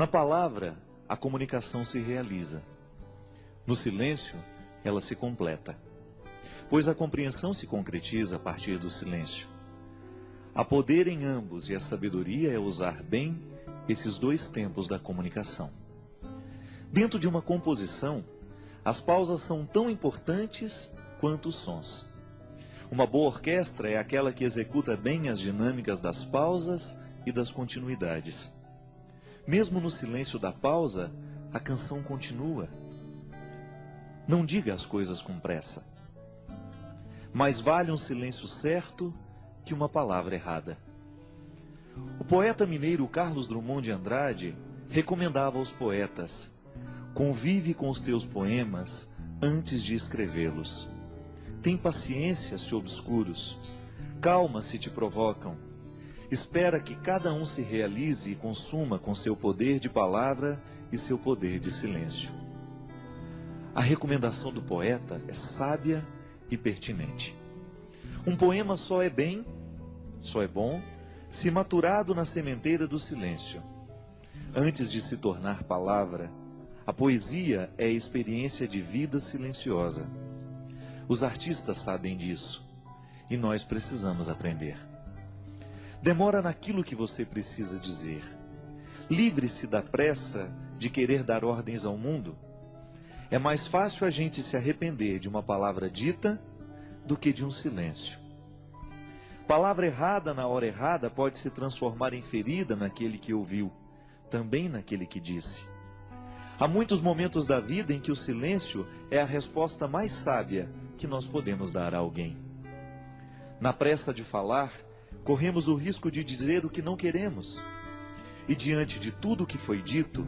Na palavra, a comunicação se realiza. No silêncio, ela se completa. Pois a compreensão se concretiza a partir do silêncio. Há poder em ambos e a sabedoria é usar bem esses dois tempos da comunicação. Dentro de uma composição, as pausas são tão importantes quanto os sons. Uma boa orquestra é aquela que executa bem as dinâmicas das pausas e das continuidades. Mesmo no silêncio da pausa, a canção continua. Não diga as coisas com pressa. Mais vale um silêncio certo que uma palavra errada. O poeta mineiro Carlos Drummond de Andrade recomendava aos poetas: convive com os teus poemas antes de escrevê-los. Tem paciência se obscuros, calma se te provocam. Espera que cada um se realize e consuma com seu poder de palavra e seu poder de silêncio. A recomendação do poeta é sábia e pertinente. Um poema só é bom, se maturado na sementeira do silêncio. Antes de se tornar palavra, a poesia é a experiência de vida silenciosa. Os artistas sabem disso, e nós precisamos aprender. Demora naquilo que você precisa dizer. Livre-se da pressa de querer dar ordens ao mundo. É mais fácil a gente se arrepender de uma palavra dita do que de um silêncio. Palavra errada na hora errada pode se transformar em ferida naquele que ouviu, também naquele que disse. Há muitos momentos da vida em que o silêncio é a resposta mais sábia que nós podemos dar a alguém. Na pressa de falar, corremos o risco de dizer o que não queremos. E diante de tudo o que foi dito,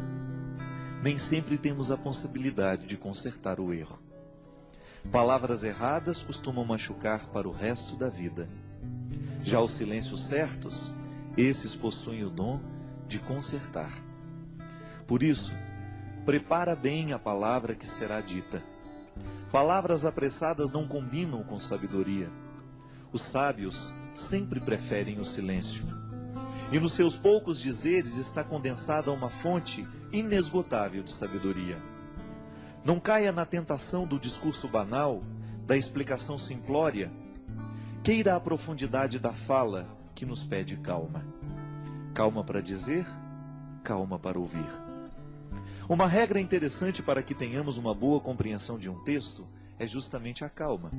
nem sempre temos a possibilidade de consertar o erro. Palavras erradas costumam machucar para o resto da vida. Já os silêncios certos, esses possuem o dom de consertar. Por isso, prepara bem a palavra que será dita. Palavras apressadas não combinam com sabedoria. Os sábios sempre preferem o silêncio. E nos seus poucos dizeres está condensada uma fonte inesgotável de sabedoria. Não caia na tentação do discurso banal, da explicação simplória. Queira a profundidade da fala que nos pede calma. Calma para dizer, calma para ouvir. Uma regra interessante para que tenhamos uma boa compreensão de um texto é justamente a calma.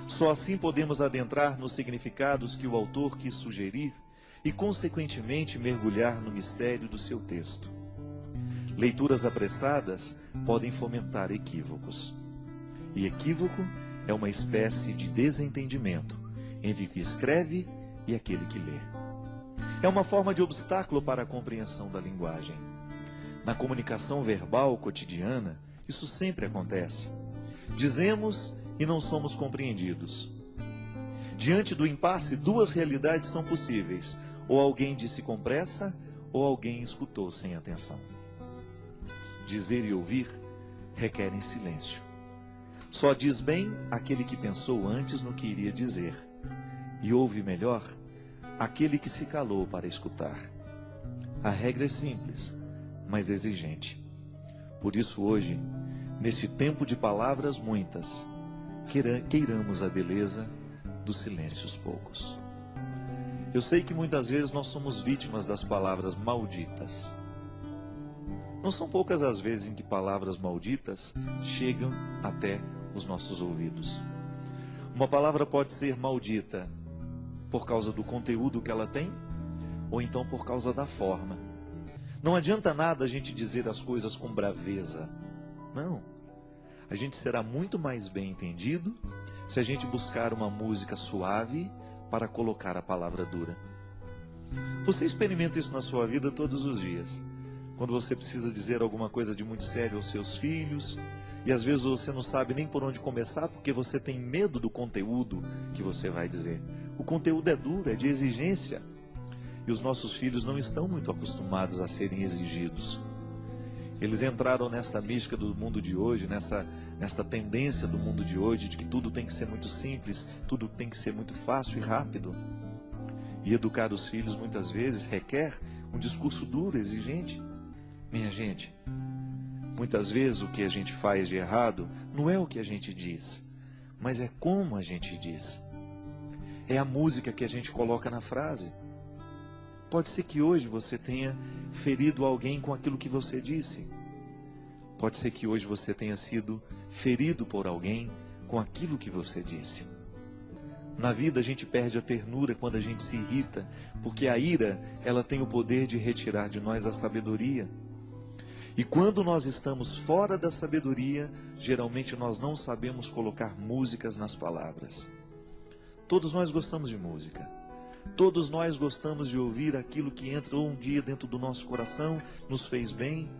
Só assim podemos adentrar nos significados que o autor quis sugerir e, consequentemente, mergulhar no mistério do seu texto. Leituras apressadas podem fomentar equívocos. E equívoco é uma espécie de desentendimento entre o que escreve e aquele que lê. É uma forma de obstáculo para a compreensão da linguagem. Na comunicação verbal cotidiana, isso sempre acontece. Dizemos e não somos compreendidos. Diante do impasse, duas realidades são possíveis: ou alguém disse com pressa, ou alguém escutou sem atenção. Dizer e ouvir requerem silêncio. Só diz bem aquele que pensou antes no que iria dizer, e ouve melhor aquele que se calou para escutar. A regra é simples, mas exigente. Por isso hoje, neste tempo de palavras muitas, queiramos a beleza dos silêncios poucos. Eu sei que muitas vezes nós somos vítimas das palavras malditas. Não são poucas as vezes em que palavras malditas chegam até os nossos ouvidos. Uma palavra pode ser maldita por causa do conteúdo que ela tem, ou então por causa da forma. Não adianta nada a gente dizer as coisas com braveza. Não. A gente será muito mais bem entendido se a gente buscar uma música suave para colocar a palavra dura. Você experimenta isso na sua vida todos os dias. Quando você precisa dizer alguma coisa de muito sério aos seus filhos, e às vezes você não sabe nem por onde começar porque você tem medo do conteúdo que você vai dizer. O conteúdo é duro, é de exigência. E os nossos filhos não estão muito acostumados a serem exigidos. Eles entraram nessa mística do mundo de hoje, nessa tendência do mundo de hoje, de que tudo tem que ser muito simples, tudo tem que ser muito fácil e rápido. E educar os filhos muitas vezes requer um discurso duro, exigente. Minha gente, muitas vezes o que a gente faz de errado não é o que a gente diz, mas é como a gente diz. É a música que a gente coloca na frase. Pode ser que hoje você tenha ferido alguém com aquilo que você disse. Pode ser que hoje você tenha sido ferido por alguém com aquilo que você disse. Na vida a gente perde a ternura quando a gente se irrita, porque a ira, ela tem o poder de retirar de nós a sabedoria. E quando nós estamos fora da sabedoria, geralmente nós não sabemos colocar músicas nas palavras. Todos nós gostamos de música. Todos nós gostamos de ouvir aquilo que entrou um dia dentro do nosso coração, nos fez bem.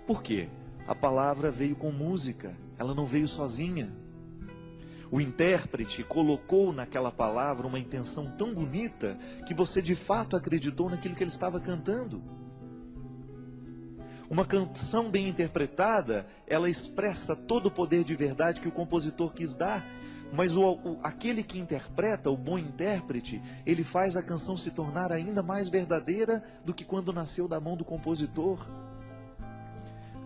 Por quê? A palavra veio com música, ela não veio sozinha. O intérprete colocou naquela palavra uma intenção tão bonita que você de fato acreditou naquilo que ele estava cantando. Uma canção bem interpretada, ela expressa todo o poder de verdade que o compositor quis dar. Mas aquele que interpreta, o bom intérprete, ele faz a canção se tornar ainda mais verdadeira do que quando nasceu da mão do compositor.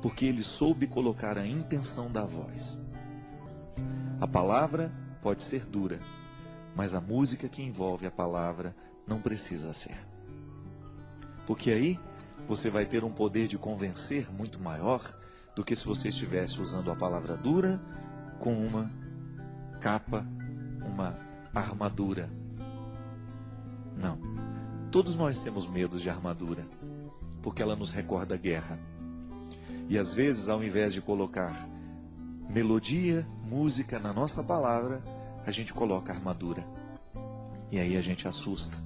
Porque ele soube colocar a intenção da voz. A palavra pode ser dura, mas a música que envolve a palavra não precisa ser. Porque aí você vai ter um poder de convencer muito maior do que se você estivesse usando a palavra dura com uma capa, uma armadura. Não. Todos nós temos medo de armadura, porque ela nos recorda a guerra. E às vezes, ao invés de colocar melodia, música na nossa palavra, a gente coloca armadura. E aí a gente assusta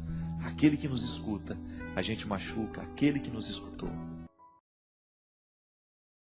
aquele que nos escuta, a gente machuca aquele que nos escutou.